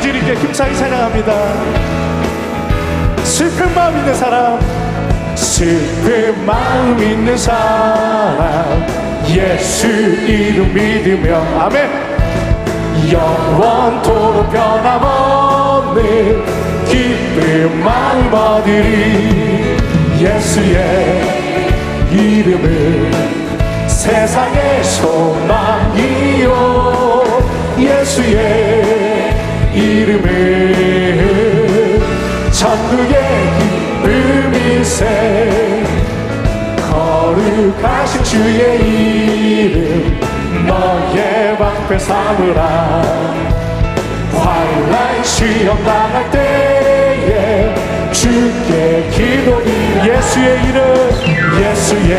주님께 힘차게 찬양합니다. 슬픈 마음 있는 사람, 슬픈 마음 있는 사람, 예수 이름 믿으며 아멘. 영원토록 변함없는 기쁜 마음 얻으리. 예수의 이름은 세상의 소망이요, 예수의 이름은 천국의 기쁨일세. 거룩하신 주의 이름 너의 방패 삼으라. 환난 시험 당할 때에 주께 기도드리라. 예수의 이름, 예수의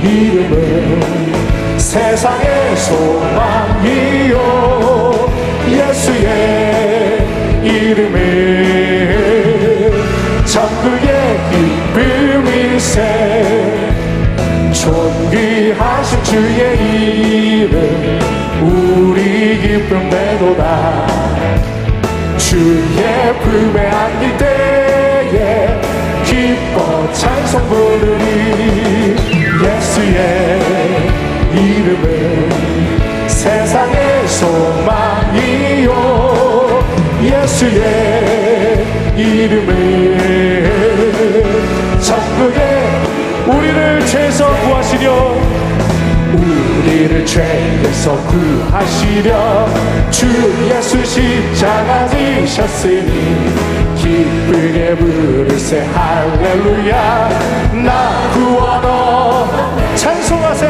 이름은 세상의 소망이요, 예수의 이름은 천국의 기쁨일세. 존귀하신 주의 이름 우리 기쁨 되도다. 주의 품에 안길 때에 기뻐 찬송 부르리. 예수의 이름은 세상의 소망이요, 예수의 이름은 천국의 우리를 죄에서 구하시려, 우리를 죄에서 구하시려 주 예수 십자가 지셨으니 기쁘게 부르세 할렐루야. 나 구원어 찬송하세,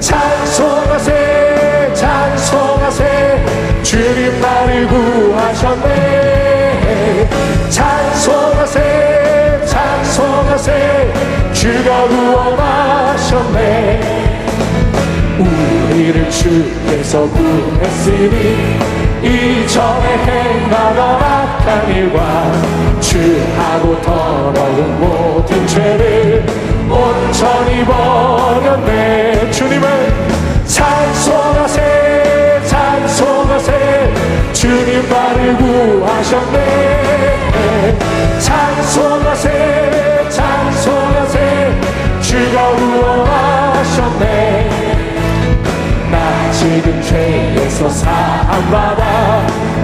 찬송하세, 찬송하세. 주님 나를 구하셨네. 찬송하세, 찬송하세. 주가 구원하셨네. 우리를 주께서 구했으니 이전에 행하던 악한 일과 주하고 더러운 모든 죄를 온전히 버렸네. 주님을 찬송하세, 찬송하세. 주님 나를 구하셨네. 찬송하세, 찬송하세. 주가 구원하셨네. 나 지금 죄에서 사함받아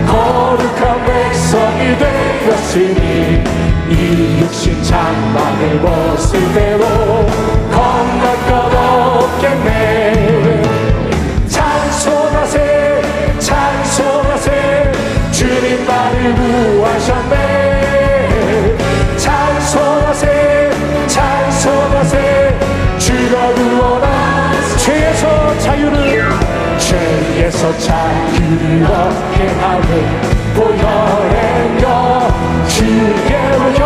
거룩한 백성이 되었으니 이 육신 장막을 벗을 때로 겁날 것 없겠네. 찬송하세, 찬송하세. 주님 나를 구하셨네. 찬송하세, 찬송하세. 주가 구원하셨네. 죄에서 자유를, 죄에서 자유를 얻게 하는 보혈의 영, 주의 보혈.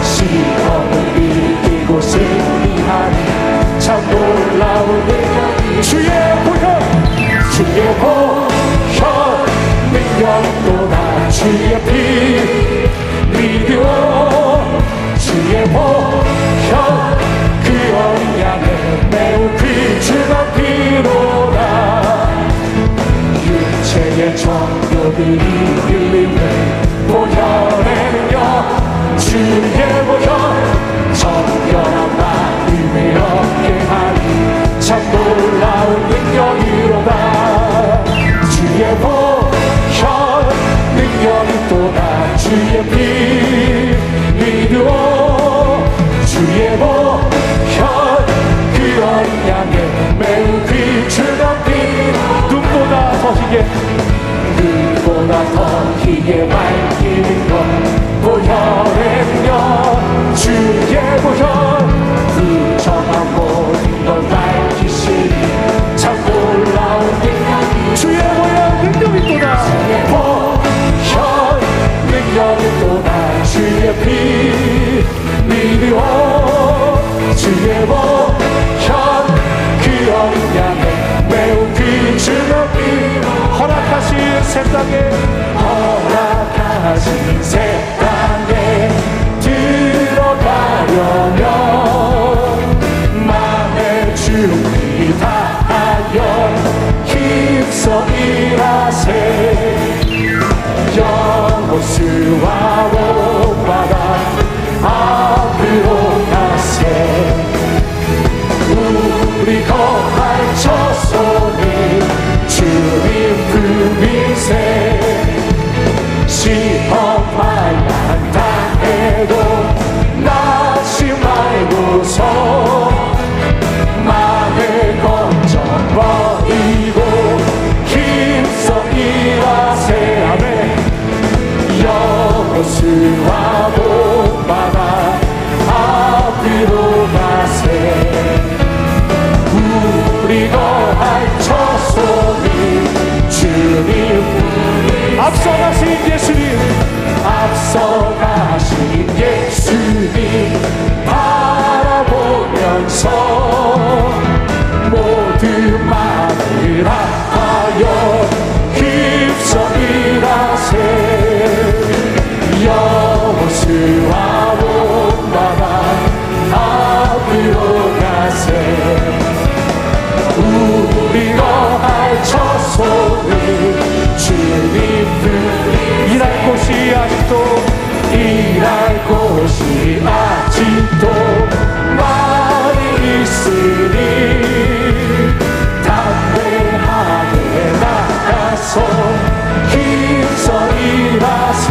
시험을 이기고 승리하니 참 놀라운 능력이 주의 보혈, 주의 보혈 능력이 또다. 주의 피 믿어 주의 보혈 그 어린 양의 매우 귀중한 피로다. 육체의 정욕들이 흘리는 보혈의 능력, 주의 보혈 정결한 마음을 얻게 하니 참 놀라운 능력이로다. 주의 보혈 능력이 또다. 주의 피 믿어 주의 보혈 그 어린 양의 매우 귀중한 피. 눈보다 더 희게, 눈보다 더 희게 밝히는 것 보혈의 능력. 주의 보혈 부정한 모든 걸 밝히시니 참 놀라운 능력이 주의 보혈 능력이 또다. 주의 보혈 능력이 또다. 주의 피 믿어 주의 보혈 그 어린 양의 매우 귀중한 피. 허락하신 새 땅에, 허락하신 새 땅에 들어가려면 마음의 준비 다하여 힘써 일하세. 여호수아 본받아 앞으로 가세 우리 거할 처소니 주님 앞서가신 예수님 앞서가신 예수님 바라보면서 모든 마음을 합하여 깊성이 나세 여호수아 본받아 앞으로 가세 우리 거할 처소는 주님 일할 곳이 아직도 많이 있으니 담대하게 나가서 힘써 일하세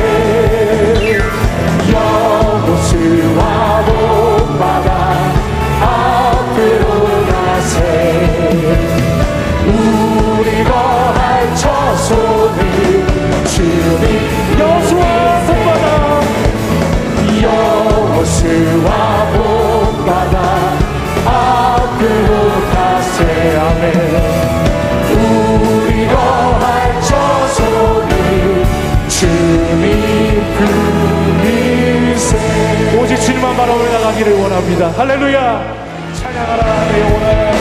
여호수아 본받아 앞으로 가세 우리 거할 처소는 주님 여호수아 본받아 여호수아 본받아 앞으로 가세 아멘 우리 거할 처소는 주님 뿐이세 오직 주님만 바라보며 나가기를 원합니다. 할렐루야 찬양하라 내 영혼아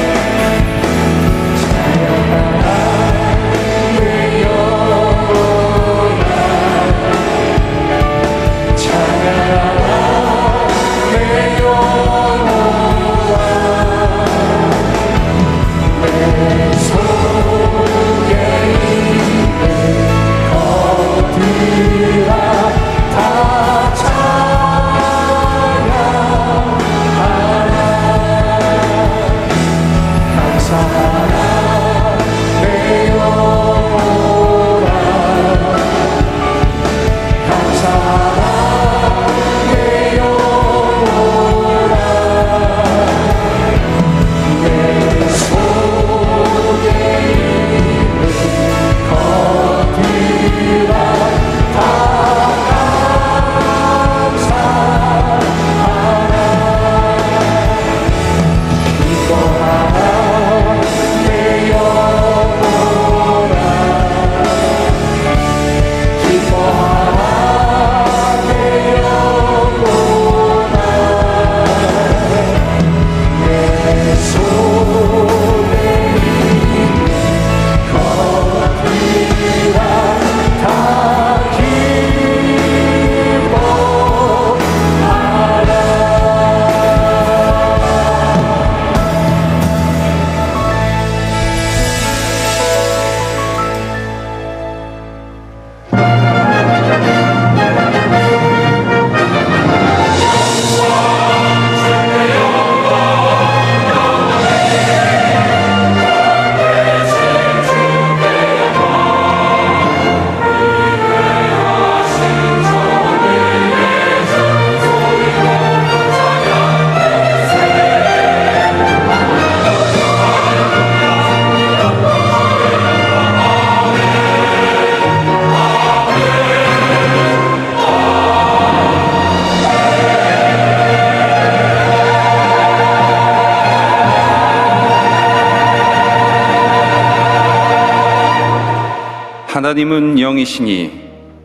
하나님은 영이시니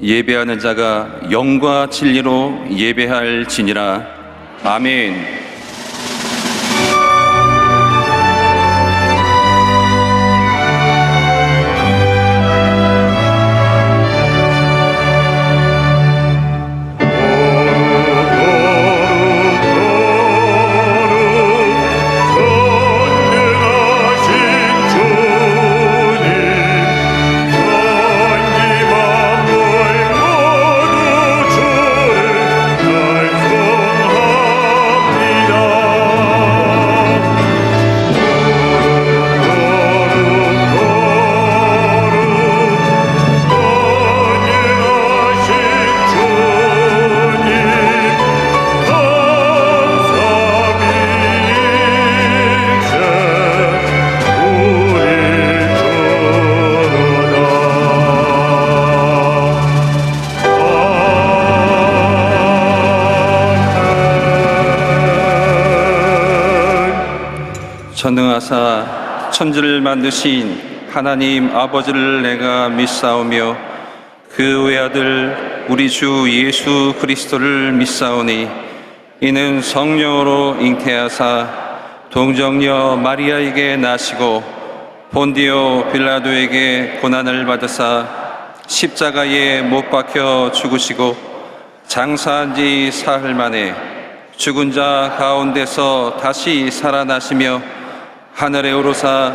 예배하는 자가 영과 진리로 예배할지니라. 아멘. 날 전능하사 천지를 만드신 하나님 아버지를 내가 믿사오며 그 외아들 우리 주 예수 그리스도를 믿사오니 이는 성령으로 잉태하사 동정녀 마리아에게 나시고 본디오 빌라도에게 고난을 받으사 십자가에 못 박혀 죽으시고 장사한 지 사흘 만에 죽은 자 가운데서 다시 살아나시며 하늘에 오르사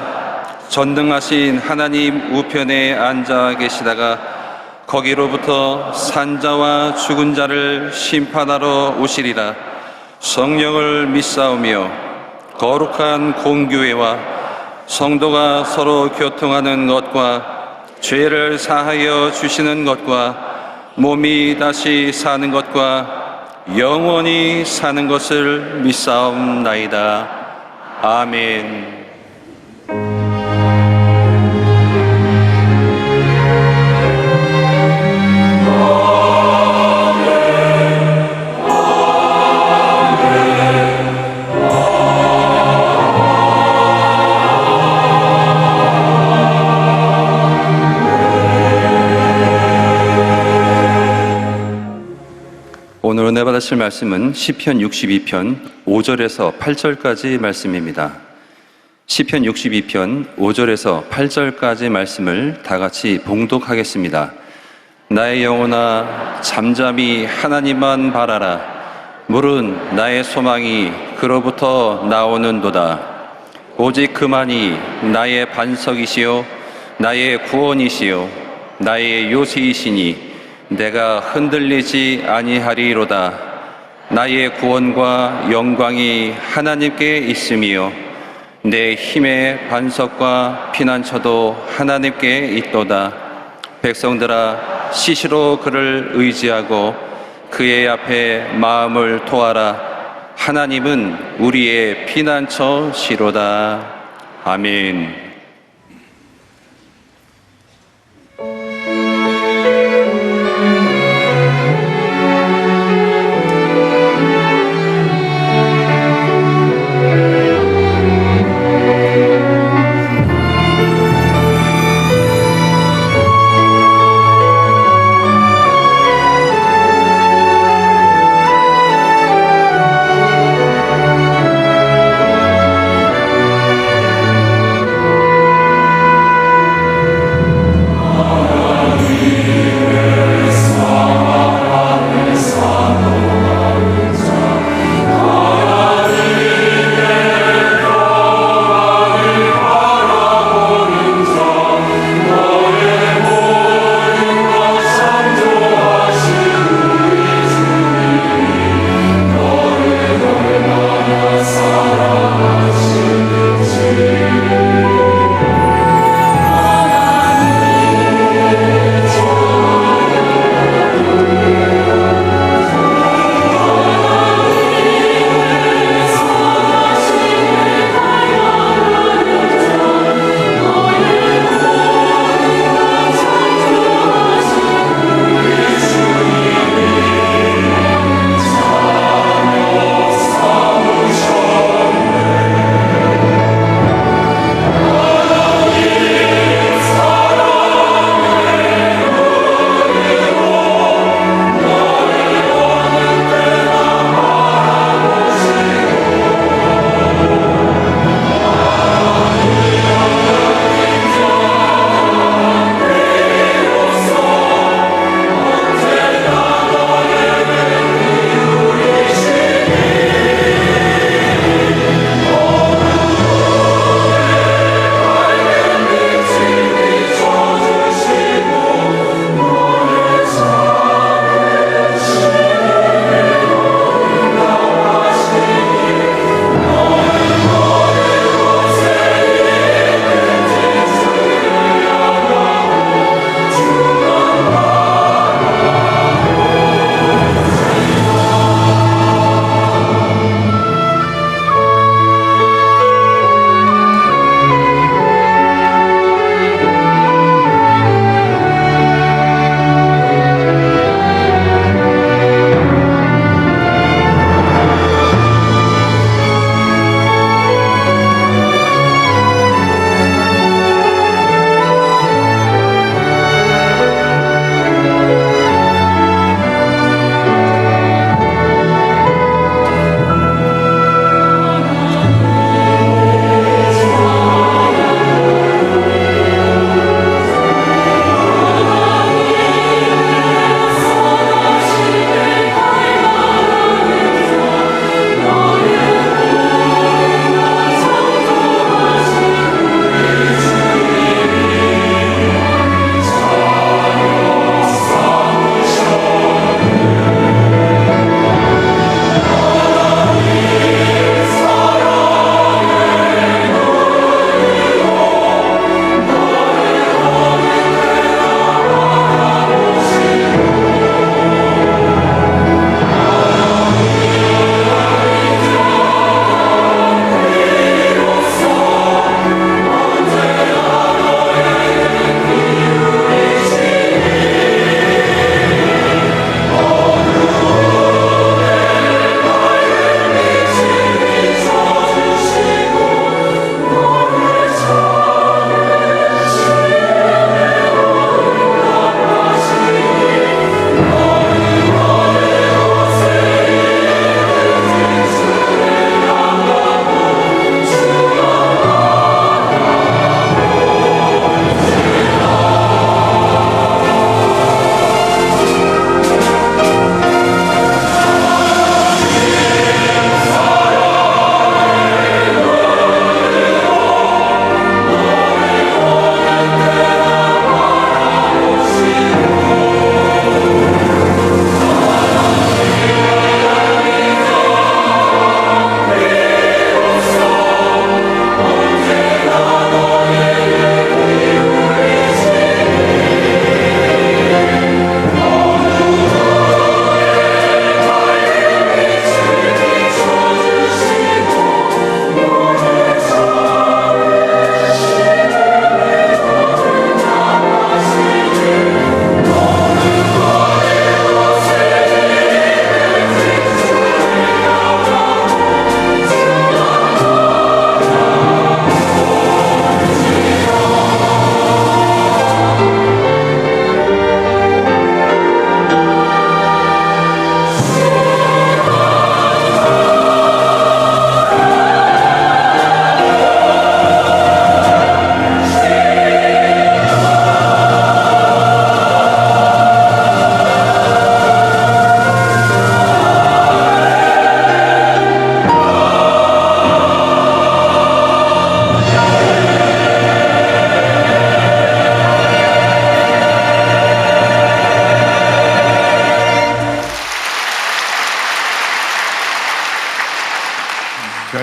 전능하신 하나님 우편에 앉아 계시다가 거기로부터 산자와 죽은 자를 심판하러 오시리라. 성령을 믿사오며 거룩한 공교회와 성도가 서로 교통하는 것과 죄를 사하여 주시는 것과 몸이 다시 사는 것과 영원히 사는 것을 믿사옵나이다. 아멘. 오늘 은혜 받으실 말씀은 시편 62편 5절에서 8절까지 말씀입니다. 시편 62편 5절에서 8절까지 말씀을 다 같이 봉독하겠습니다. 나의 영혼아 잠잠히 하나님만 바라라. 물은 나의 소망이 그로부터 나오는도다. 오직 그만이 나의 반석이시요 나의 구원이시요 나의 요새이시니 내가 흔들리지 아니하리로다. 나의 구원과 영광이 하나님께 있으며 내 힘의 반석과 피난처도 하나님께 있도다. 백성들아 시시로 그를 의지하고 그의 앞에 마음을 토하라. 하나님은 우리의 피난처시로다. 아멘.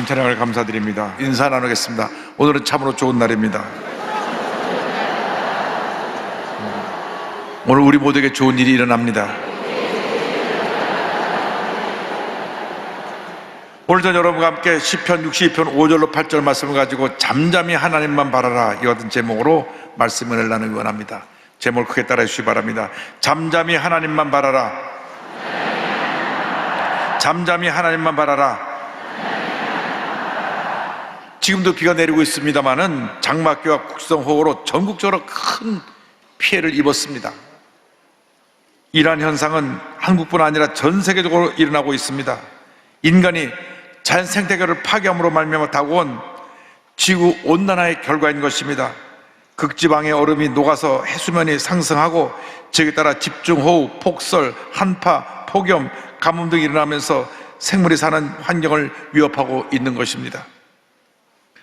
찬양을 감사드립니다. 인사 나누겠습니다. 오늘은 참으로 좋은 날입니다. 오늘 우리 모두에게 좋은 일이 일어납니다. 오늘 전 여러분과 함께 시편 62편 5절로 8절 말씀을 가지고 잠잠히 하나님만 바라라, 이 같은 제목으로 말씀을 나누기 원합니다. 제목을 크게 따라해 주시기 바랍니다. 잠잠히 하나님만 바라라. 잠잠히 하나님만 바라라. 지금도 비가 내리고 있습니다마는 장마기와 국성호우로 전국적으로 큰 피해를 입었습니다. 이러한 현상은 한국뿐 아니라 전 세계적으로 일어나고 있습니다. 인간이 자연 생태계를 파괴함으로 말미암아 다가온 지구 온난화의 결과인 것입니다. 극지방의 얼음이 녹아서 해수면이 상승하고 지역에 따라 집중호우, 폭설, 한파, 폭염, 가뭄 등이 일어나면서 생물이 사는 환경을 위협하고 있는 것입니다.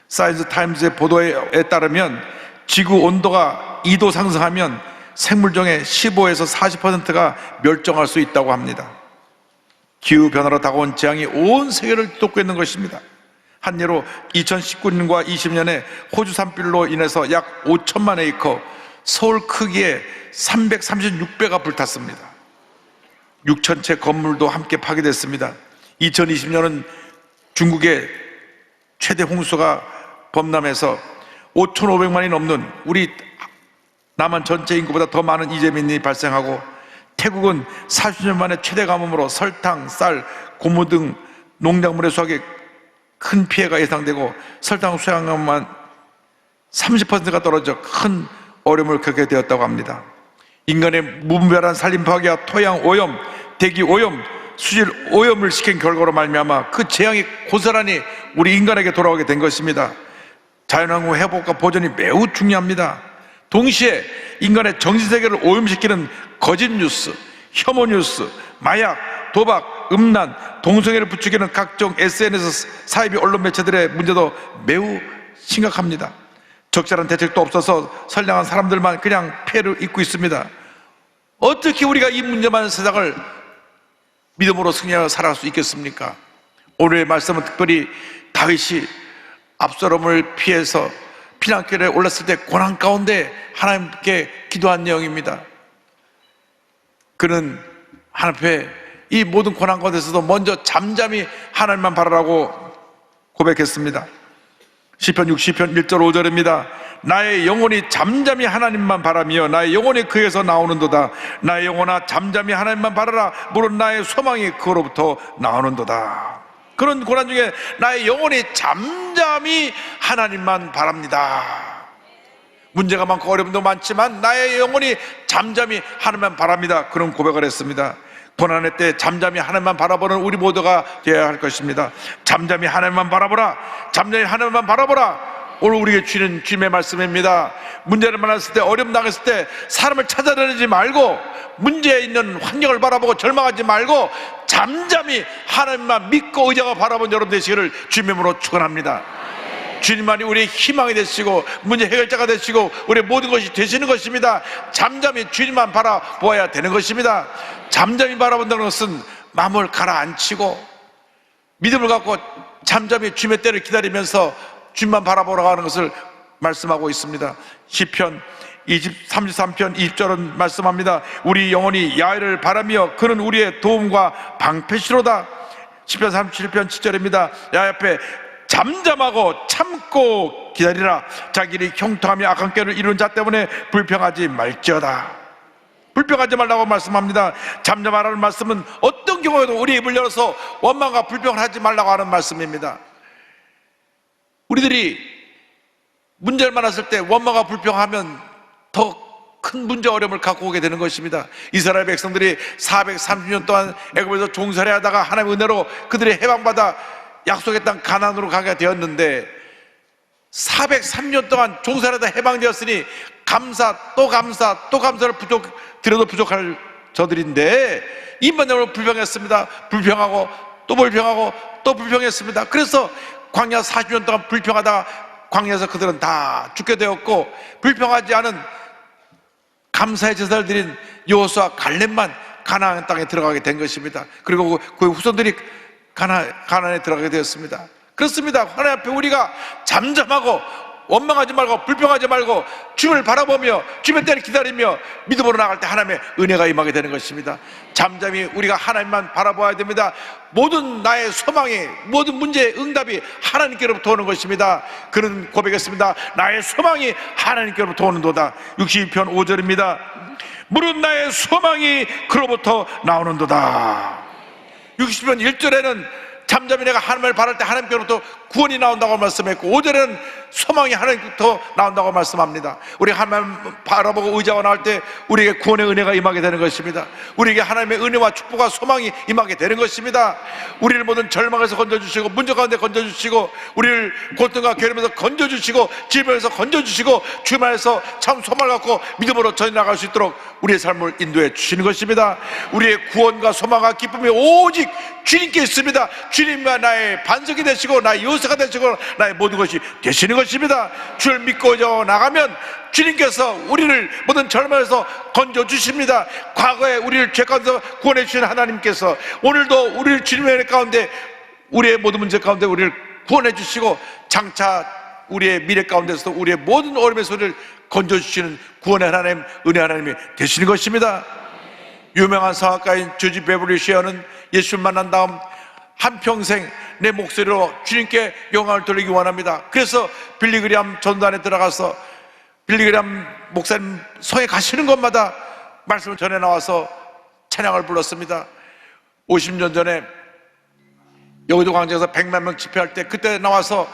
사이언스 타임즈의 보도에 따르면 지구 온도가 2도 상승하면 생물종의 15에서 40%가 멸종할 수 있다고 합니다. 기후변화로 다가온 재앙이 온 세계를 뒤덮고 있는 것입니다. 한 예로 2019년과 20년에 호주 산불로 인해서 약 5천만 에이커, 서울 크기의 336배가 불탔습니다. 6천 채 건물도 함께 파괴됐습니다. 2020년은 중국의 최대 홍수가 범람해서 5,500만이 넘는 우리 남한 전체 인구보다 더 많은 이재민이 발생하고, 태국은 40년 만에 최대 가뭄으로 설탕, 쌀, 고무 등 농작물의 수확에 큰 피해가 예상되고 설탕 수량만 30%가 떨어져 큰 어려움을 겪게 되었다고 합니다. 인간의 무분별한 산림 파괴와 토양 오염, 대기 오염, 수질 오염을 시킨 결과로 말미암아 그 재앙이 고스란히 우리 인간에게 돌아오게 된 것입니다. 자연환경 회복과 보존이 매우 중요합니다. 동시에 인간의 정신세계를 오염시키는 거짓 뉴스, 혐오 뉴스, 마약, 도박, 음란, 동성애를 부추기는 각종 SNS 사이비 언론 매체들의 문제도 매우 심각합니다. 적절한 대책도 없어서 선량한 사람들만 그냥 피해를 입고 있습니다. 어떻게 우리가 이 문제 많은 세상을 믿음으로 승리하여 살아갈 수 있겠습니까? 오늘의 말씀은 특별히 다윗이 압살롬을 피해서 피난길에 올랐을 때 고난 가운데 하나님께 기도한 내용입니다. 그는 하나님 앞에 이 모든 고난 가운데서도 먼저 잠잠히 하나님만 바라라고 고백했습니다. 시편 60편 1절 5절입니다. 나의 영혼이 잠잠히 하나님만 바라며 나의 영혼이 그에서 나오는도다. 나의 영혼아 잠잠히 하나님만 바라라. 무릇 나의 소망이 그로부터 나오는도다. 그런 고난 중에 나의 영혼이 잠잠히 하나님만 바랍니다. 문제가 많고 어려움도 많지만 나의 영혼이 잠잠히 하나님만 바랍니다. 그런 고백을 했습니다. 고난의 때 잠잠히 하나님만 바라보는 우리 모두가 되어야 할 것입니다. 잠잠히 하나님만 바라보라. 잠잠히 하나님만 바라보라. 오늘 우리에게 주는 주님의 말씀입니다. 문제를 만났을 때, 어려움 당했을 때 사람을 찾아다니지 말고 문제에 있는 환경을 바라보고 절망하지 말고 잠잠히 하나님만 믿고 의지하고 바라본 여러분 되시기를 주님의 이름으로 축원합니다. 주님만이 우리의 희망이 되시고 문제 해결자가 되시고 우리의 모든 것이 되시는 것입니다. 잠잠히 주님만 바라보아야 되는 것입니다. 잠잠히 바라본다는 것은 마음을 가라앉히고 믿음을 갖고 잠잠히 주님의 때를 기다리면서 주님만 바라보라고 하는 것을 말씀하고 있습니다. 시편 33편 20절은 말씀합니다. 우리 영혼이 야훼를 바라며 그는 우리의 도움과 방패시로다. 시편 37편 7절입니다. 야훼 앞에 잠잠하고 참고 기다리라. 자기를 형통하며 악한 꾀를 이룬 자 때문에 불평하지 말지어다. 불평하지 말라고 말씀합니다. 잠잠하라는 말씀은 어떤 경우에도 우리 입을 열어서 원망과 불평을 하지 말라고 하는 말씀입니다. 우리들이 문제를 만났을 때 원망과 불평하면 더 큰 문제 어려움을 갖고 오게 되는 것입니다. 이스라엘 백성들이 430년 동안 애굽에서 종살이 하다가 하나님의 은혜로 그들이 해방받아 약속의 땅 가나안으로 가게 되었는데 403년 동안 종살이하다 해방되었으니 감사 또 감사 또 감사를 드려도 부족할 저들인데 이만으로 불평했습니다. 불평하고 또 불평하고 또 불평했습니다. 그래서 광야 40년 동안 불평하다가 광야에서 그들은 다 죽게 되었고, 불평하지 않은 감사의 제사를 드린 여호수아 갈렙만 가나안 땅에 들어가게 된 것입니다. 그리고 그 후손들이 가나안에 들어가게 되었습니다. 그렇습니다. 하나님 앞에 우리가 잠잠하고 원망하지 말고 불평하지 말고 주님을 바라보며 주님의 때를 기다리며 믿음으로 나갈 때 하나님의 은혜가 임하게 되는 것입니다. 잠잠히 우리가 하나님만 바라봐야 됩니다. 모든 나의 소망이, 모든 문제의 응답이 하나님께로부터 오는 것입니다. 그런 고백했습니다. 나의 소망이 하나님께로부터 오는도다. 62편 5절입니다. 무릇 나의 소망이 그로부터 나오는도다. 60편 1절에는 잠잠히 내가 하나님을 바랄 때 하나님께로부터 구원이 나온다고 말씀했고, 5절에는 소망이 하나님께로부터 나온다고 말씀합니다. 우리 하나님 바라보고 의지하고 나올 때 우리에게 구원의 은혜가 임하게 되는 것입니다. 우리에게 하나님의 은혜와 축복과 소망이 임하게 되는 것입니다. 우리를 모든 절망에서 건져주시고, 문제 가운데 건져주시고, 우리를 고통과 괴로움에서 건져주시고, 질병에서 건져주시고, 주님 안에서 참 소망을 갖고 믿음으로 전해 나갈 수 있도록 우리의 삶을 인도해 주시는 것입니다. 우리의 구원과 소망과 기쁨이 오직 주님께 있습니다. 주님과 나의 반석이 되시고 나의 요새가 되시고 나의 모든 것이 되시는 것입니다. 주를 믿고 나가면 주님께서 우리를 모든 절망에서 건져주십니다. 과거에 우리를 죄 가운데서 구원해 주신 하나님께서 오늘도 우리를 주님의 은혜 가운데, 우리의 모든 문제 가운데 우리를 구원해 주시고, 장차 우리의 미래 가운데서 우리의 모든 어려움의 소리를 건져주시는 구원의 하나님, 은혜 하나님이 되시는 것입니다. 유명한 성악가인 조지 베버리 쉐어는 예수를 만난 다음 한평생 내 목소리로 주님께 영광을 돌리기 원합니다. 그래서 빌리그리암 전단에 들어가서 빌리그리암 목사님 성에 가시는 곳마다 말씀을 전해 나와서 찬양을 불렀습니다. 50년 전에 여의도 광장에서 100만 명 집회할 때 그때 나와서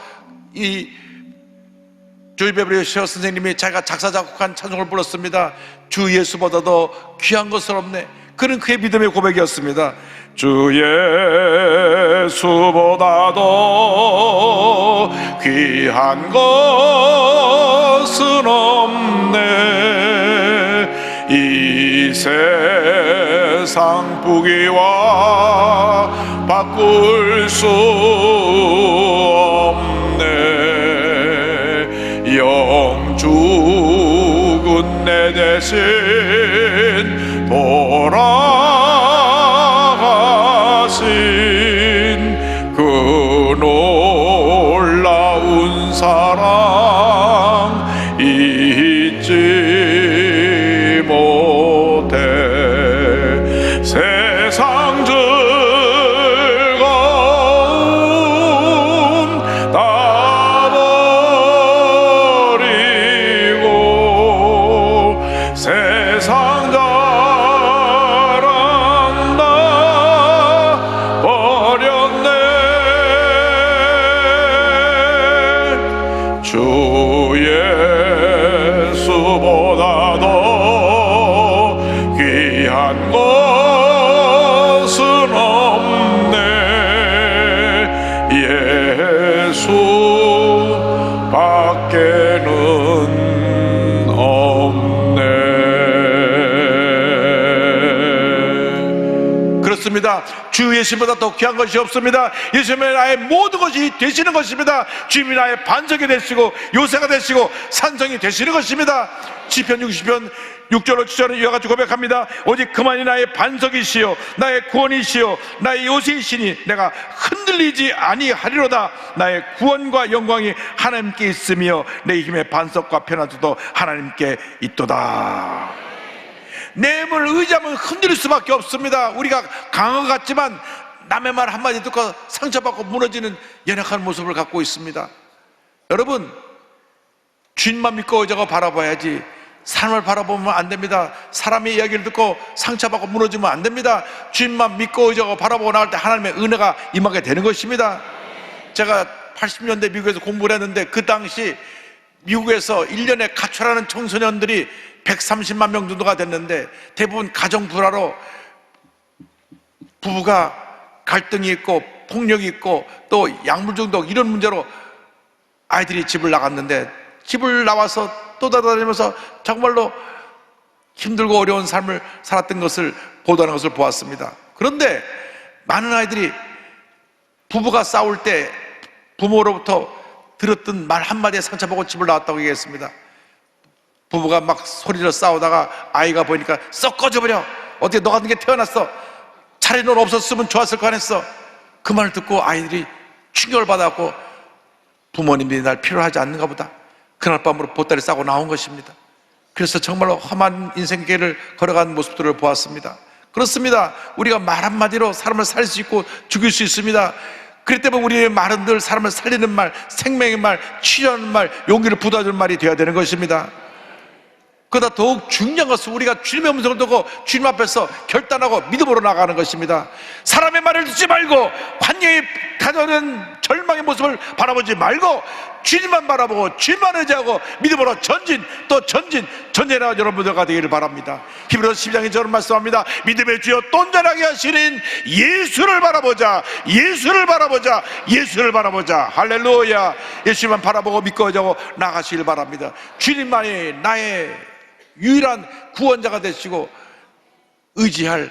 이 조지 베버리 쉐어 선생님이 자기가 작사 작곡한 찬송을 불렀습니다. 주 예수보다도 귀한 것은 없네. 그는 그의 믿음의 고백이었습니다. 주 예수보다도 귀한 것은 없네. 이 세상 부귀와 바꿀 수 없네. 영죽은 내 대신 돌아가신 그 놀라운 사랑 잊지 못해. 세상 즐거움 다 버리고 세상 주 예수보다도 귀한 것은 없네. 예수밖에는 없네. 그렇습니다. 주 예수보다 더 귀한 것이 없습니다. 예수님은 나의 모든 것이 되시는 것입니다. 주님이 나의 반석이 되시고 요새가 되시고 산성이 되시는 것입니다. 시편 60편 6절로 7절은 이와 같이 고백합니다. 오직 그만이 나의 반석이시요 나의 구원이시요 나의 요새이시니 내가 흔들리지 아니하리로다. 나의 구원과 영광이 하나님께 있으며 내 힘의 반석과 편안함도 하나님께 있도다. 내 힘을 의지하면 흔들릴 수밖에 없습니다. 우리가 강어 같지만 남의 말 한마디 듣고 상처받고 무너지는 연약한 모습을 갖고 있습니다. 여러분, 주님만 믿고 의지하고 바라봐야지 사람을 바라보면 안 됩니다. 사람의 이야기를 듣고 상처받고 무너지면 안 됩니다. 주님만 믿고 의지하고 바라보고 나갈 때 하나님의 은혜가 임하게 되는 것입니다. 제가 80년대 미국에서 공부를 했는데 그 당시 미국에서 1년에 가출하는 청소년들이 130만 명 정도가 됐는데 대부분 가정 불화로 부부가 갈등이 있고 폭력이 있고 또 약물 중독 이런 문제로 아이들이 집을 나갔는데 집을 나와서 또 돌아다니면서 정말로 힘들고 어려운 삶을 살았던 것을 보도하는 것을 보았습니다. 그런데 많은 아이들이 부부가 싸울 때 부모로부터 들었던 말 한마디에 상처받고 집을 나왔다고 얘기했습니다. 부부가 막 소리로 싸우다가 아이가 보니까 썩 꺼져버려. 어떻게 너 같은 게 태어났어. 차라리 넌 없었으면 좋았을 거 아니었어. 그 말을 듣고 아이들이 충격을 받았고 부모님들이 날 필요로 하지 않는가 보다. 그날 밤으로 보따리 싸고 나온 것입니다. 그래서 정말로 험한 인생길을 걸어간 모습들을 보았습니다. 그렇습니다. 우리가 말 한마디로 사람을 살릴 수 있고 죽일 수 있습니다. 그렇기 때문에 우리의 말은 늘 사람을 살리는 말, 생명의 말, 치료하는 말, 용기를 북돋아주는 말이 되어야 되는 것입니다. 그보다 더욱 중요한 것은 우리가 주님의 음성을 듣고 주님 앞에서 결단하고 믿음으로 나가는 것입니다. 사람의 말을 듣지 말고 환경에 다져는 절망의 모습을 바라보지 말고 주님만 바라보고 주님만 의지하고 믿음으로 전진 또 전진해나가는 여러분들과 되기를 바랍니다. 히브리서 12장에 저는 말씀합니다. 믿음의 주여 또 온전하게 하시는 예수를 바라보자, 예수를 바라보자, 예수를 바라보자. 할렐루야. 예수님만 바라보고 믿고 의지하고 나가시길 바랍니다. 주님만이 나의 유일한 구원자가 되시고 의지할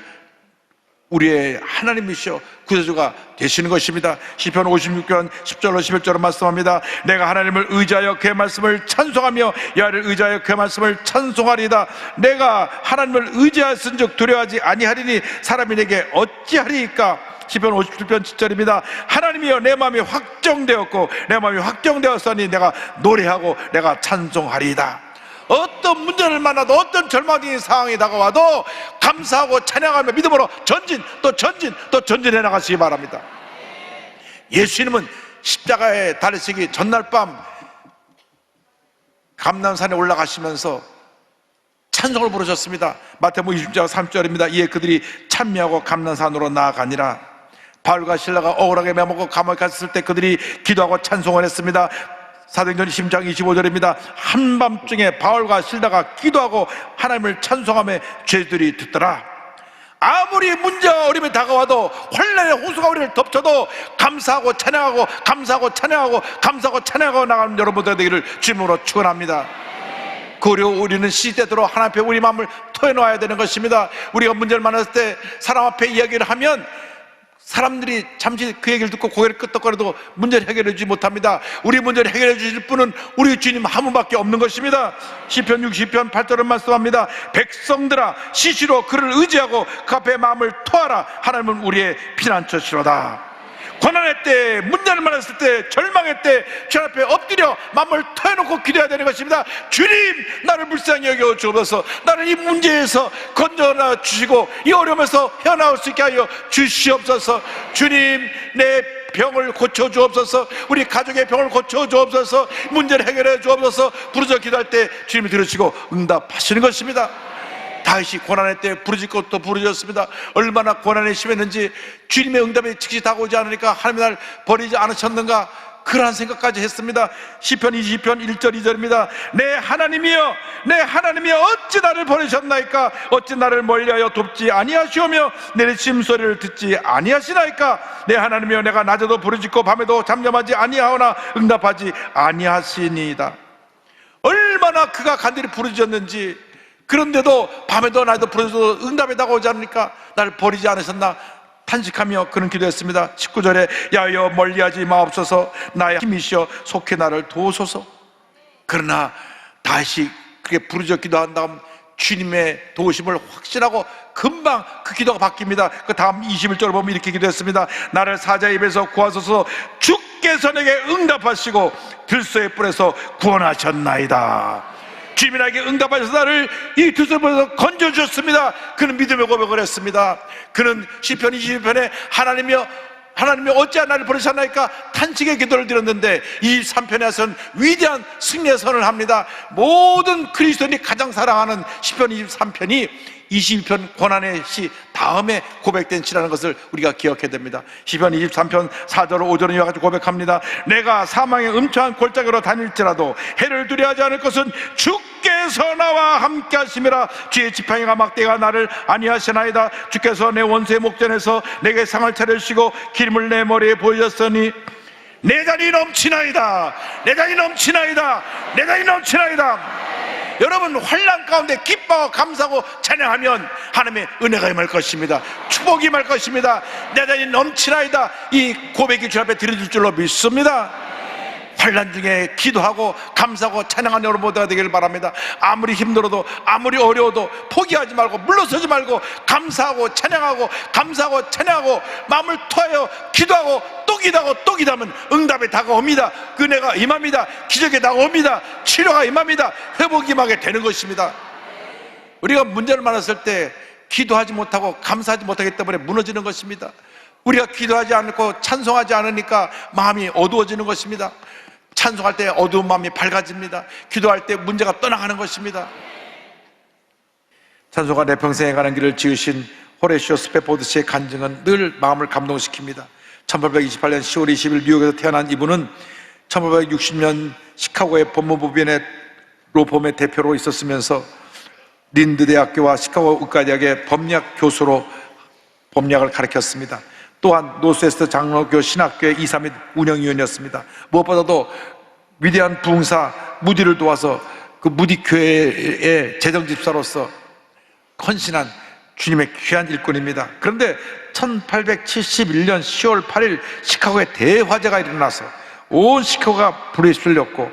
우리의 하나님이시여 구세주가 되시는 것입니다. 시편 56편 10절로 11절로 말씀합니다. 내가 하나님을 의지하여 그의 말씀을 찬송하며 여호와를 의지하여 그의 말씀을 찬송하리이다. 내가 하나님을 의지하였은즉 두려워하지 아니하리니 사람이 내게 어찌하리이까. 시편 57편 7절입니다. 하나님이여 내 마음이 확정되었고 내 마음이 확정되었으니 내가 노래하고 내가 찬송하리이다. 어떤 문제를 만나도 어떤 절망적인 상황이 다가와도 감사하고 찬양하며 믿음으로 전진해 나가시기 바랍니다. 예수님은 십자가에 달리시기 전날 밤 감람산에 올라가시면서 찬송을 부르셨습니다. 마태복음 20장 3절입니다. 이에 그들이 찬미하고 감람산으로 나아가니라. 바울과 실라가 억울하게 매먹고 감옥에 갔을 때 그들이 기도하고 찬송을 했습니다. 사도행전 10장 25절입니다. 한밤중에 바울과 실라가 기도하고 하나님을 찬송하며 죄들이 듣더라. 아무리 문제와 어려움이 다가와도 혼란의 홍수가 우리를 덮쳐도 감사하고 찬양하고 나가는 여러분들 되기를 주님으로 축원합니다. 그리고 우리는 시대대로 하나님 앞에 우리 마음을 토해놓아야 되는 것입니다. 우리가 문제를 만났을 때 사람 앞에 이야기를 하면 사람들이 잠시 그 얘기를 듣고 고개를 끄덕거려도 문제를 해결해 주지 못합니다. 우리 문제를 해결해 주실 분은 우리 주님 한 분밖에 없는 것입니다. 시편 60편 8절은 말씀합니다. 백성들아 시시로 그를 의지하고 그 앞에 마음을 토하라. 하나님은 우리의 피난처시로다. 고난의 때, 문제를 만났을 때, 절망의 때 주님 앞에 엎드려 마음을 토해놓고 기도해야 되는 것입니다. 주님, 나를 불쌍히 여겨 주옵소서. 나를 이 문제에서 건져나 주시고 이 어려움에서 헤어나올 수 있게 하여 주시옵소서. 주님, 내 병을 고쳐 주옵소서. 우리 가족의 병을 고쳐 주옵소서. 문제를 해결해 주옵소서. 부르짖어 기도할 때 주님이 들으시고 응답하시는 것입니다. 다윗이 고난의 때 부르짖고 또 부르짖었습니다. 얼마나 고난이 심했는지 주님의 응답이 즉시 다가오지 않으니까 하나님이 날 버리지 않으셨는가, 그러한 생각까지 했습니다. 시편 20편 1절 2절입니다. 내 하나님이여 어찌 나를 버리셨나이까. 어찌 나를 멀리하여 돕지 아니하시오며 내 심소리를 듣지 아니하시나이까. 내 하나님이여 내가 낮에도 부르짖고 밤에도 잠잠하지 아니하오나 응답하지 아니하시니이다. 얼마나 그가 간절히 부르짖었는지, 그런데도 밤에도 낮에도 부르짖어도 응답이 다가오지 않으니까 나를 버리지 않으셨나 탄식하며 그는 기도했습니다. 19절에 야여 멀리하지 마옵소서. 나의 힘이시여 속히 나를 도우소서. 그러나 다시 그렇게 부르짖어 기도한 다음 주님의 도우심을 확신하고 금방 그 기도가 바뀝니다. 그 다음 21절을 보면 이렇게 기도했습니다. 나를 사자의 입에서 구하소서. 주께서 내게 응답하시고 들소의 뿔에서 구원하셨나이다. 주님이 나에게 응답하셔서 나를 이 들소의 뿔에서 건져주셨습니다. 그는 믿음의 고백을 했습니다. 그는 시편 22편에 하나님이여 어찌하여 나를 버리셨나이까 탄식의 기도를 드렸는데 23편에서는 위대한 승리의 선언을 합니다. 모든 그리스도인이 가장 사랑하는 시편 23편이 22편 고난의 시 다음에 고백된 시라는 것을 우리가 기억해야 됩니다. 시편 23편 4절 5절은 이와 같이 고백합니다. 내가 사망의 음침한 골짜기로 다닐지라도 해를 두려워하지 않을 것은 주께서 나와 함께 하심이라. 주의 지팡이가 막대가 나를 아니하시나이다. 주께서 내 원수의 목전에서 내게 상을 차려주시고 기름을 내 머리에 보이셨으니 내 잔이 넘치나이다. 내 잔이 넘치나이다. 내 잔이 넘치나이다. 여러분, 환난 가운데 기뻐하고 감사하고 찬양하면 하나님의 은혜가 임할 것입니다. 축복이 임할 것입니다. 내 잔이 넘치나이다. 이 고백이 주 앞에 드려질 줄로 믿습니다. 환난 중에 기도하고 감사하고 찬양하는 여러분 모두가 되기를 바랍니다. 아무리 힘들어도 아무리 어려워도 포기하지 말고 물러서지 말고 감사하고 찬양하고 감사하고 찬양하고 마음을 토하여 기도하고 또 기도하고 또 기도하면 응답이 다가옵니다. 은혜가 임합니다. 기적이 다가옵니다. 치료가 임합니다. 회복이 임하게 되는 것입니다. 우리가 문제를 만났을 때 기도하지 못하고 감사하지 못하기 때문에 무너지는 것입니다. 우리가 기도하지 않고 찬송하지 않으니까 마음이 어두워지는 것입니다. 찬송할 때 어두운 마음이 밝아집니다. 기도할 때 문제가 떠나가는 것입니다. 찬송가 내 평생에 가는 길을 지으신 호레시오 스페포드 씨의 간증은 늘 마음을 감동시킵니다. 1828년 10월 20일 뉴욕에서 태어난 이분은 1860년 시카고의 법무법인의 로펌의 대표로 있었으면서 린드 대학교와 시카고 의과대학의 법리학 교수로 법리학을 가르쳤습니다. 또한 노스웨스트 장로교 신학교의 이사 및 운영위원이었습니다. 무엇보다도 위대한 부흥사 무디를 도와서 그 무디 교회의 재정집사로서 헌신한 주님의 귀한 일꾼입니다. 그런데 1871년 10월 8일 시카고에 대화재가 일어나서 온 시카고가 불에 휩쓸렸고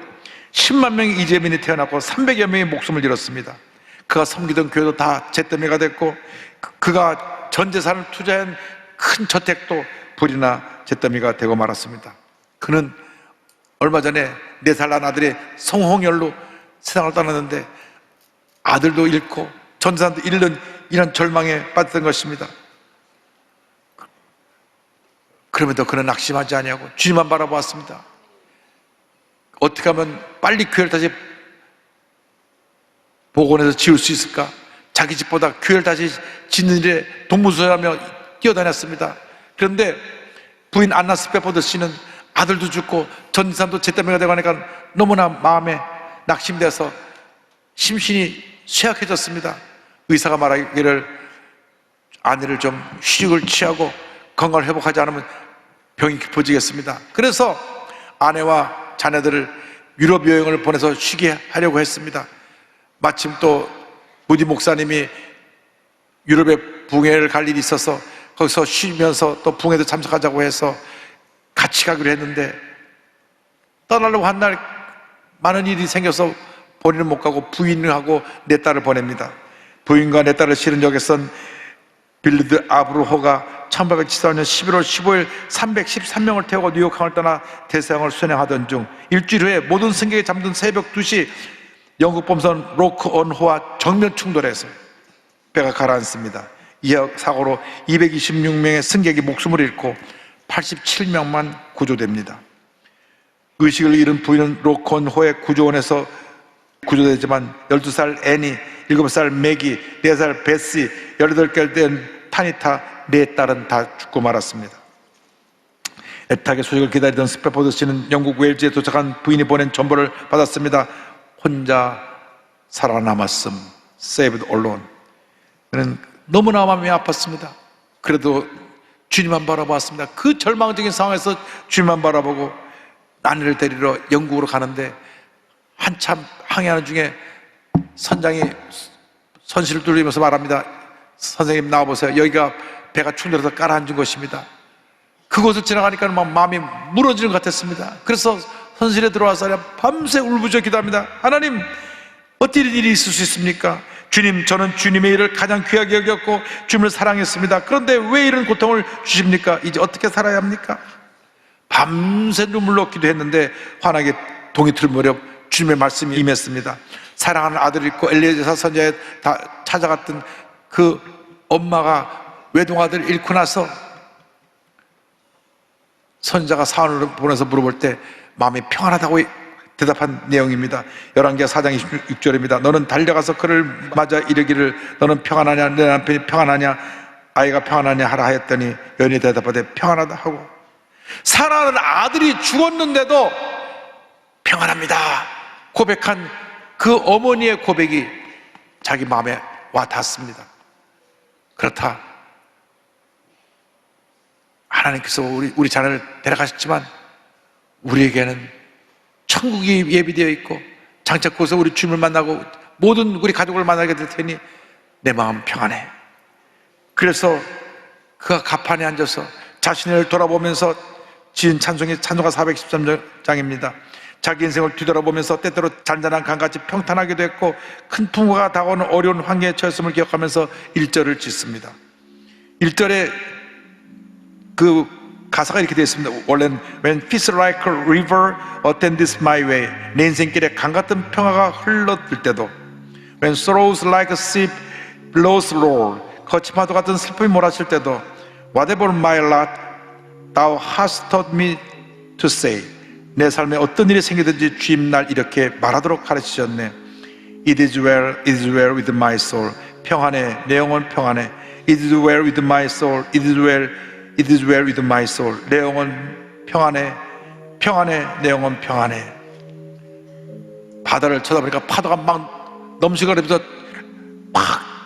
10만 명의 이재민이 태어났고 300여 명의 목숨을 잃었습니다. 그가 섬기던 교회도 다 잿더미가 됐고 그가 전 재산을 투자한 큰 저택도 불이나 잿더미가 되고 말았습니다. 그는 얼마 전에 4살 난 아들이 성홍열로 세상을 떠났는데 아들도 잃고 전 재산도 잃는 이런 절망에 빠졌던 것입니다. 그럼에도 그는 낙심하지 아니하고 주님만 바라보았습니다. 어떻게 하면 빨리 교회를 다시 복원해서 지을 수 있을까? 자기 집보다 교회를 다시 짓는 일에 동무서하며 뛰어다녔습니다. 그런데 부인 안나 스페포드 씨는 아들도 죽고 전 재산도 잿더미가 되고 하니까 너무나 마음에 낙심돼서 심신이 쇠약해졌습니다. 의사가 말하기를 아내를 좀 휴식을 취하고 건강을 회복하지 않으면 병이 깊어지겠습니다. 그래서 아내와 자녀들을 유럽 여행을 보내서 쉬게 하려고 했습니다. 마침 또 무디 목사님이 유럽에 붕해를 갈 일이 있어서 거기서 쉬면서 또 붕해도 참석하자고 해서 같이 가기로 했는데 떠나려고 한 날 많은 일이 생겨서 본인은 못 가고 부인하고 내 딸을 보냅니다. 부인과 내 딸을 실은 역에선 빌리드 아브루호가 1874년 11월 15일 313명을 태우고 뉴욕항을 떠나 대서양을 순행하던 중 일주일 후에 모든 승객이 잠든 새벽 2시 영국 범선 로크온호와 정면 충돌해서 배가 가라앉습니다. 이 사고로 226명의 승객이 목숨을 잃고 87명만 구조됩니다. 의식을 잃은 부인은 로크온호의 구조원에서 구조되지만 12살 애니, 7살 맥이, 4살 베시, 18개월 된 타니타, 4딸은 다 죽고 말았습니다. 애타게 소식을 기다리던 스페포드 씨는 영국 웨일즈에 도착한 부인이 보낸 정보를 받았습니다. 혼자 살아남았음, saved alone. 그는 너무나 마음이 아팠습니다. 그래도 주님만 바라보았습니다. 그 절망적인 상황에서 주님만 바라보고 아내를 데리러 영국으로 가는데 한참 항해하는 중에 선장이 선실을 뚫리면서 말합니다. 선생님 나와보세요. 여기가 배가 충돌해서 깔아앉은 것입니다. 그곳을 지나가니까 마음이 무너지는 것 같았습니다. 그래서 선실에 들어와서 밤새 울부짖어 기도합니다. 하나님, 어떻게 이런 일이 있을 수 있습니까? 주님, 저는 주님의 일을 가장 귀하게 여겼고 주님을 사랑했습니다. 그런데 왜 이런 고통을 주십니까? 이제 어떻게 살아야 합니까? 밤새 눈물로 기도했는데 환하게 동이 틀 무렵 주님의 말씀이 임했습니다. 사랑하는 아들을 잃고 엘리에zer 선지자에 다 찾아갔던 그 엄마가 외동아들을 잃고 나서 선지자가 사원을 보내서 물어볼 때 마음이 평안하다고 대답한 내용입니다. 11개 4장 26절입니다. 너는 달려가서 그를 맞아 이르기를 너는 평안하냐? 내 남편이 평안하냐? 아이가 평안하냐? 하라 하였더니 여인이 대답하되 평안하다 하고, 사랑하는 아들이 죽었는데도 평안합니다 고백한 그 어머니의 고백이 자기 마음에 와 닿습니다. 그렇다, 하나님께서 우리 자녀를 데려가셨지만 우리에게는 천국이 예비되어 있고 장차 거기서 우리 주님을 만나고 모든 우리 가족을 만나게 될 테니 내 마음 평안해. 그래서 그가 가판에 앉아서 자신을 돌아보면서 지은 찬송이 찬송가 413장입니다. 자기 인생을 뒤돌아보면서 때때로 잔잔한 강같이 평탄하기도 했고 큰 풍파가 다가오는 어려운 환경에 처했음을 기억하면서 1절을 짓습니다. 1절에 그 가사가 이렇게 되어 있습니다. 원래는 When peace like a river attends my way, 내 인생길에 강 같은 평화가 흘러들 때도, When sorrows like a ship blows low, 거친 파도 같은 슬픔이 몰아칠 때도, Whatever my lot, thou hast taught me to say, 내 삶에 어떤 일이 생기든지 주님 날 이렇게 말하도록 가르치셨네. It is well with my soul. 평안해, 내 영혼 평안해. It is well with my soul. It is well with my soul. 내 영혼 평안해, 평안해, 내 영혼 평안해. 바다를 쳐다보니까 파도가 막 넘실거리면서 막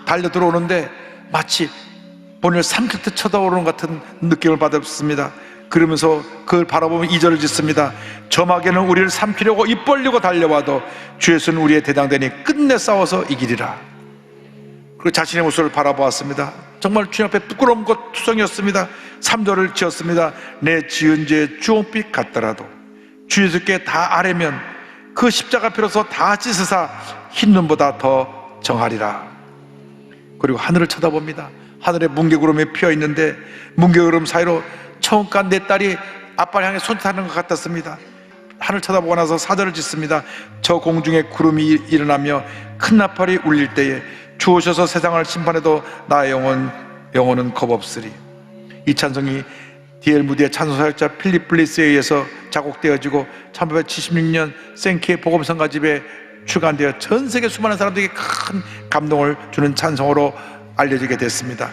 달려 들어오는데 마치 본인을 삼킬 때 쳐다오르는 같은 느낌을 받았습니다. 그러면서 그걸 바라보면 2절을 짓습니다. 저마개는 우리를 삼키려고 입 벌리고 달려와도 주 예수는 우리의 대장되니 끝내 싸워서 이기리라. 그리고 자신의 모습을 바라보았습니다. 정말 주님 앞에 부끄러운 것 투성이었습니다. 3절을 지었습니다. 내 지은 죄의 주홍빛 같더라도 주 예수께 다 아뢰면 그 십자가 피로서 다 씻으사 흰 눈보다 더 정하리라. 그리고 하늘을 쳐다봅니다. 하늘에 뭉게구름이 피어있는데 뭉게구름 사이로 처음과 내 딸이 아빠를 향해 손짓하는 것 같았습니다. 하늘 쳐다보고 나서 4절을 짓습니다. 저 공중에 구름이 일어나며 큰 나팔이 울릴 때에 주 오셔서 세상을 심판해도 나의 영혼은 겁없으리. 이 찬송이 D.L. 무디의 찬송사역자 필립 블리스에 의해서 작곡되어지고 1876년 생키의 복음성가집에 출간되어 전 세계 수많은 사람들에게 큰 감동을 주는 찬송으로 알려지게 됐습니다.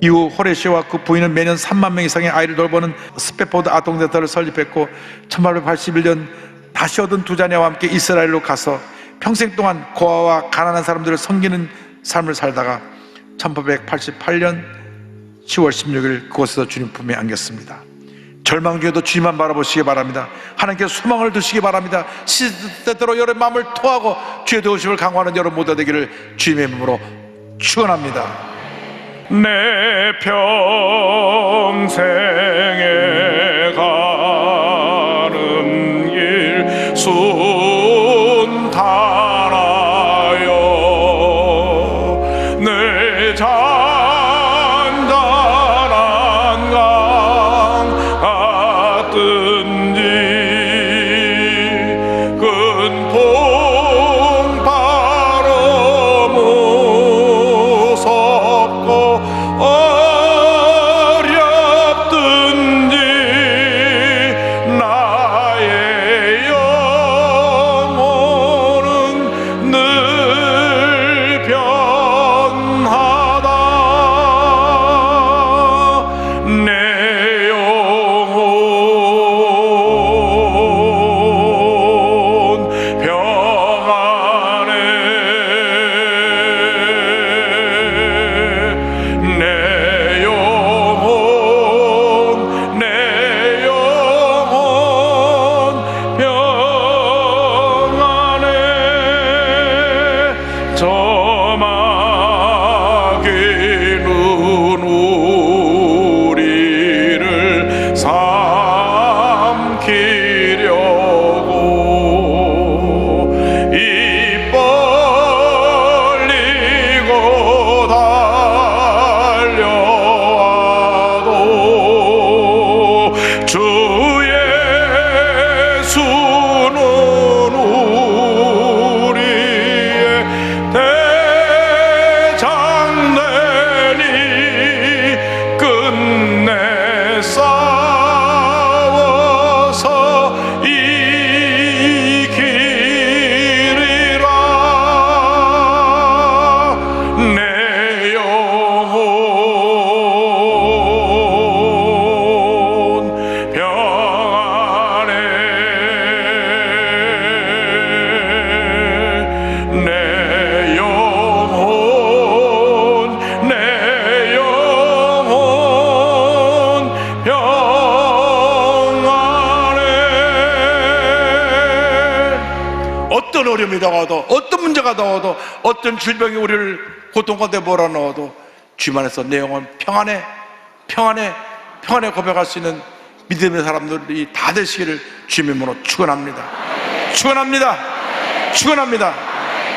이후 호레시와 그 부인은 매년 3만 명 이상의 아이를 돌보는 스페포드 아동센터를 설립했고 1881년 다시 얻은 두 자녀와 함께 이스라엘로 가서 평생 동안 고아와 가난한 사람들을 섬기는 삶을 살다가 1888년 10월 16일 그곳에서 주님 품에 안겼습니다. 절망 중에도 주님만 바라보시기 바랍니다. 하나님께 소망을 두시기 바랍니다. 시대대로 여러분의 마음을 토하고 주의 도우심을 강구하는 여러분 모두 되기를 주님의 이름으로 축원합니다. 내 평생에 가는 길 순탄하여 늘 잔잔한 강 같든지 큰 풍파로 무섭고 어렵든지 나의 영혼은 늘 변하다. 내 영혼 평안해. 내 영혼 평안해. 저마귀는 우리를 삼키려고 입 벌리고 달려와도 주 예수는 우리의 대장되니 끝내 싸워서 이기리라. 내 영혼 평안해. 내 영혼 평안해. 어떤 어려움이 다가와도 어떤 문제가 다가와도 어떤 질병이 우리를 고통 가운데 몰아넣어도 주님 안에서 내 영혼 평안해, 평안해, 평안해 고백할 수 있는 믿음의 사람들이 다 되시기를 주님의 이름으로 축원합니다. 축원합니다. 축원합니다.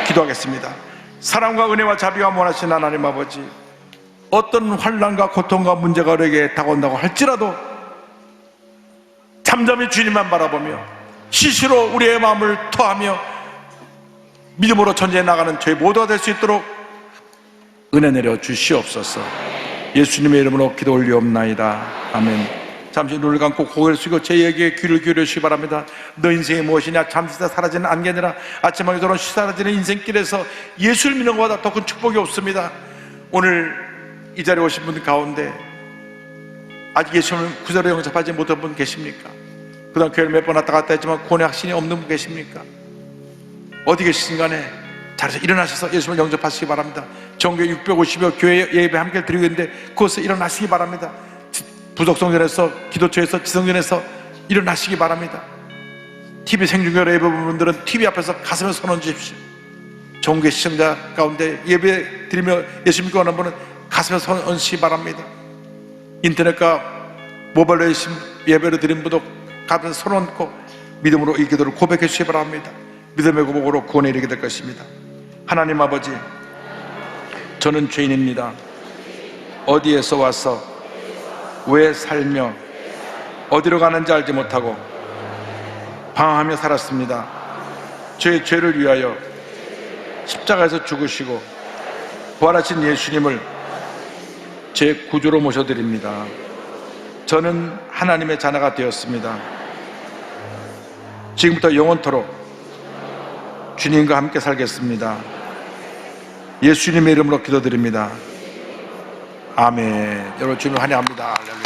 기도하겠습니다. 사랑과 은혜와 자비가 원하신 하나님 아버지, 어떤 환난과 고통과 문제가 우리에게 다가온다고 할지라도 잠잠히 주님만 바라보며 시시로 우리의 마음을 토하며 믿음으로 전제해 나가는 저희 모두가 될 수 있도록 은혜 내려 주시옵소서. 예수님의 이름으로 기도 올리옵나이다. 아멘. 잠시 눈을 감고 고개를 숙이고 제 얘기에 귀를 기울여 주시기 바랍니다. 너 인생이 무엇이냐? 잠시 다 사라지는 안개 아니라 아침하게 돌아온 사라지는 인생길에서 예수를 믿는 것보다 더 큰 축복이 없습니다. 오늘 이 자리에 오신 분 가운데 아직 예수님을 구절로 영접하지 못한 분 계십니까? 그동안 교회를 몇 번 왔다 갔다 했지만 구원의 확신이 없는 분 계십니까? 어디 계시든 간에 자리에서 일어나셔서 예수님을 영접하시기 바랍니다. 전교회 650여 교회 예배 함께 드리고 있는데 그것을 일어나시기 바랍니다. 부족성전에서, 기도처에서, 지성전에서 일어나시기 바랍니다. TV 생중계로 예배 보는 분들은 TV 앞에서 가슴에 손 얹으십시오. 전교회 시청자 가운데 예배 드리며 예수 믿고 하는 분은 가슴에 손 얹으시기 바랍니다. 인터넷과 모바일로 예배를 드린 분도 가슴에 손 얹고 믿음으로 이 기도를 고백해 주시기 바랍니다. 믿음의 고백으로 구원에 이르게 될 것입니다. 하나님 아버지, 저는 죄인입니다. 어디에서 와서 왜 살며 어디로 가는지 알지 못하고 방황하며 살았습니다. 저의 죄를 위하여 십자가에서 죽으시고 부활하신 예수님을 제 구주로 모셔드립니다. 저는 하나님의 자녀가 되었습니다. 지금부터 영원토록 주님과 함께 살겠습니다. 예수님의 이름으로 기도드립니다. 아멘. 여러분 주님을 환영합니다. 할렐루야.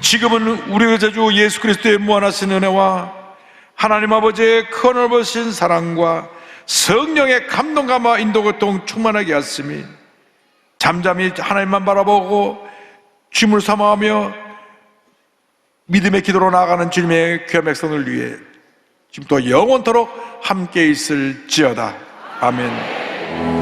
지금은 우리 구주 예수 그리스도의 무한하신 은혜와 하나님 아버지의 큰 넓으신 사랑과 성령의 감동감화 인도교통 충만하게 하시니 잠잠히 하나님만 바라보고 주님을 사모하며 믿음의 기도로 나아가는 주님의 귀한 백성을 위해 지금 또 영원토록 함께 있을지어다. 아멘.